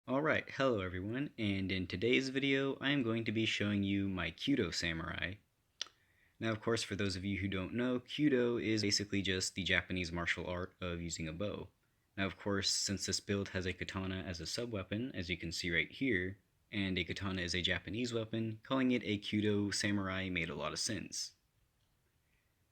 Alright, hello everyone, and in today's video I am going to be showing you my Kyudo samurai. Now of course, for those of you who don't know, Kyudo is basically just the Japanese martial art of using a bow. Now of course, since this build has a katana as a sub-weapon, as you can see right here, and a katana is a Japanese weapon, calling it a Kyudo samurai made a lot of sense.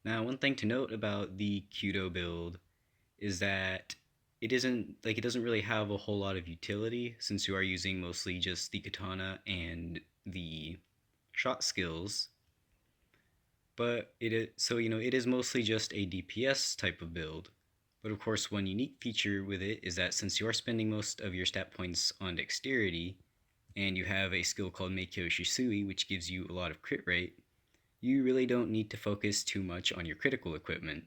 Now one thing to note about the Kyudo build is that it doesn't really have a whole lot of utility since you are using mostly just the katana and the shot skills. But it is mostly just a DPS type of build. But of course, one unique feature with it is that since you are spending most of your stat points on dexterity, and you have a skill called meikyo shisui, which gives you a lot of crit rate, you really don't need to focus too much on your critical equipment.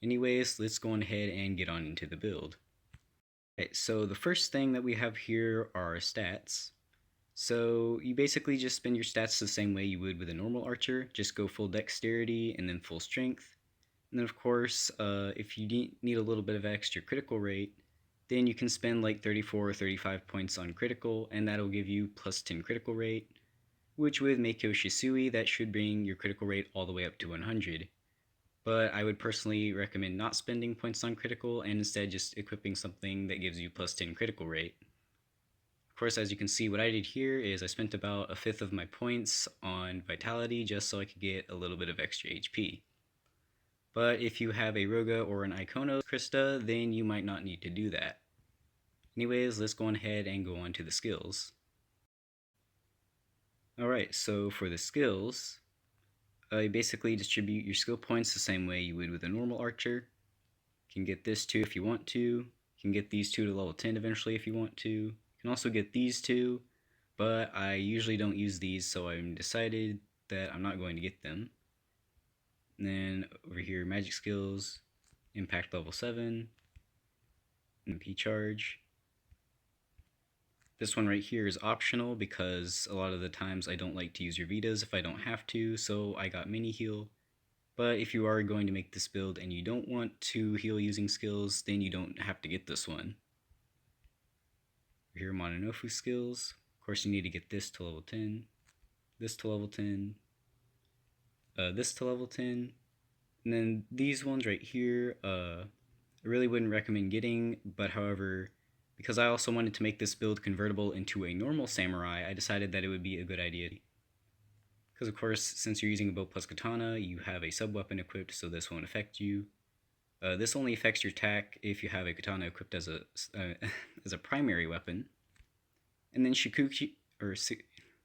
Anyways, let's go on ahead and get on into the build. Okay, so the first thing that we have here are stats. So you basically just spend your stats the same way you would with a normal archer. Just go full dexterity and then full strength. And then of course, if you need a little bit of extra critical rate, then you can spend like 34 or 35 points on critical, and that'll give you plus 10 critical rate, which with Meikyo Shisui, that should bring your critical rate all the way up to 100. But I would personally recommend not spending points on critical and instead just equipping something that gives you plus 10 critical rate. Of course, as you can see, what I did here is I spent about a fifth of my points on vitality just so I could get a little bit of extra HP. But if you have a Roga or an Icono Krista, then you might not need to do that. Anyways, let's go ahead and go on to the skills. Alright, so for the skills, you basically distribute your skill points the same way you would with a normal archer. You can get this too if you want to. You can get these two to level 10 eventually if you want to. You can also get these two, but I usually don't use these, so I've decided that I'm not going to get them. And then over here, magic skills, impact level 7, MP charge. This one right here is optional because a lot of the times I don't like to use your Vitas if I don't have to, so I got mini heal. But if you are going to make this build and you don't want to heal using skills, then you don't have to get this one. Here, Mononofu skills. Of course, you need to get this to level 10, this to level 10, this to level 10, and then these ones right here, I really wouldn't recommend getting, but however, because I also wanted to make this build convertible into a normal samurai, I decided that it would be a good idea. Because of course, since you're using a bow plus katana, you have a sub-weapon equipped, so this won't affect you. This only affects your attack if you have a katana equipped as a as a primary weapon. And then Shikuchi,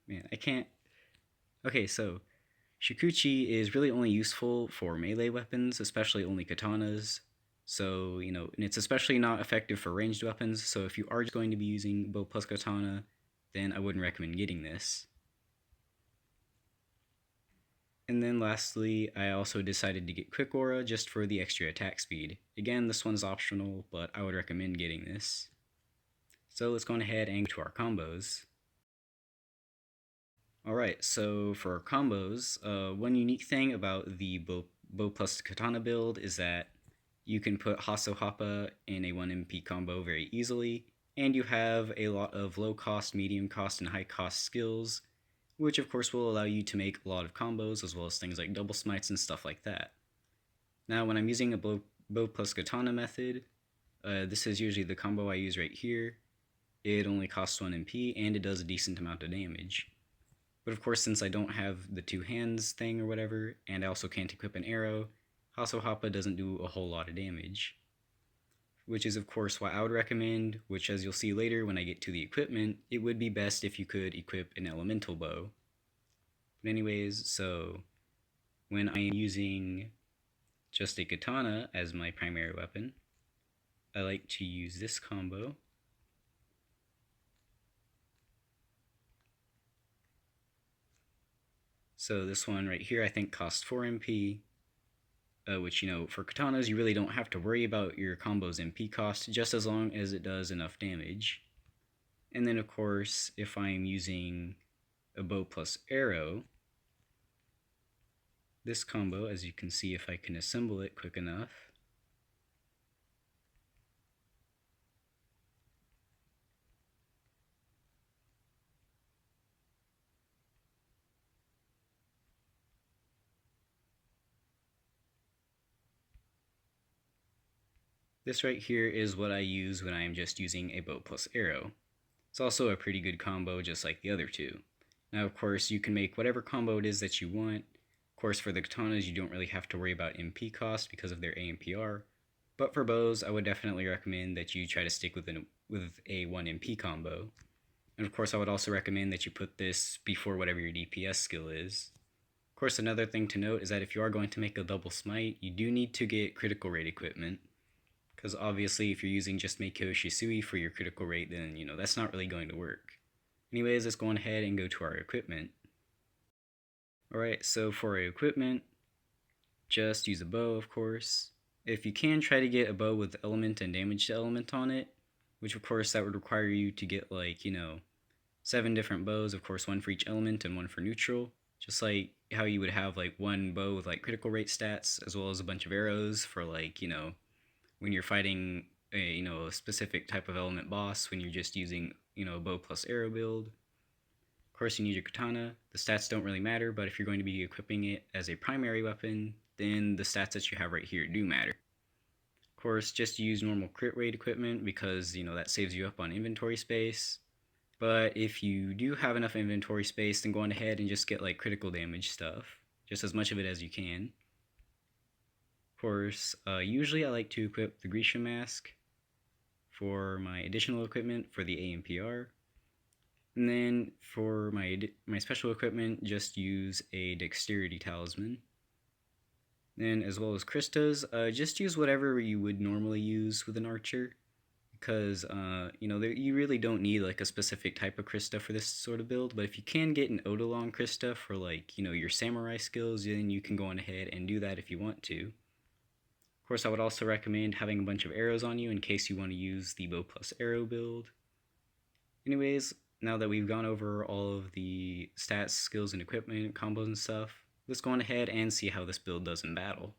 man, I can't. Okay, so Shikuchi is really only useful for melee weapons, especially only katanas. So, and it's especially not effective for ranged weapons, so if you are just going to be using bow plus katana, then I wouldn't recommend getting this. And then lastly, I also decided to get Quick Aura just for the extra attack speed. Again, this one's optional, but I would recommend getting this. So let's go ahead and go to our combos. Alright, so for our combos, one unique thing about the bow plus katana build is that you can put hasso happa in a 1 MP combo very easily, and you have a lot of low cost, medium cost, and high cost skills, which of course will allow you to make a lot of combos as well as things like double smites and stuff like that. Now when I'm using a bow plus katana method, this is usually the combo I use right here. It only costs 1 MP and it does a decent amount of damage. But of course, since I don't have the two hands thing or whatever, and I also can't equip an arrow, hasso happa doesn't do a whole lot of damage. Which is of course why I would recommend, which as you'll see later when I get to the equipment, it would be best if you could equip an elemental bow. But anyways, so when I am using just a katana as my primary weapon, I like to use this combo. So this one right here I think costs 4 MP, which, for katanas you really don't have to worry about your combo's MP cost, just as long as it does enough damage. And then of course, if I'm using a bow plus arrow, this combo, as you can see if I can assemble it quick enough, This right here is what I use when I am just using a bow plus arrow. It's also a pretty good combo just like the other two. Now of course you can make whatever combo it is that you want. Of course for the katanas you don't really have to worry about MP cost because of their AMPR, but for bows I would definitely recommend that you try to stick with a 1 MP combo. And of course I would also recommend that you put this before whatever your DPS skill is. Of course another thing to note is that if you are going to make a double smite, you do need to get critical rate equipment. Because obviously if you're using just meikyo shisui for your critical rate, then that's not really going to work. Anyways, let's go on ahead and go to our equipment. Alright, so for our equipment, just use a bow of course. If you can, try to get a bow with element and damage element on it, which of course that would require you to get 7 different bows, of course 1 for each element and 1 for neutral. Just like how you would have one bow with critical rate stats, as well as a bunch of arrows for when you're fighting a specific type of element boss, when you're just using a bow plus arrow build. Of course you need your katana. The stats don't really matter, but if you're going to be equipping it as a primary weapon, then the stats that you have right here do matter. Of course, just use normal crit rate equipment because that saves you up on inventory space. But if you do have enough inventory space, then go on ahead and just get critical damage stuff, just as much of it as you can. Of course, usually I like to equip the Grecian mask for my additional equipment for the AMPR. And then for my special equipment, just use a dexterity talisman. Then as well as Krista's, just use whatever you would normally use with an archer. Because, you really don't need a specific type of Krista for this sort of build. But if you can get an Odolon Krista for your samurai skills, then you can go on ahead and do that if you want to. Of course, I would also recommend having a bunch of arrows on you in case you want to use the bow plus arrow build. Anyways, now that we've gone over all of the stats, skills, and equipment, combos and stuff, let's go on ahead and see how this build does in battle.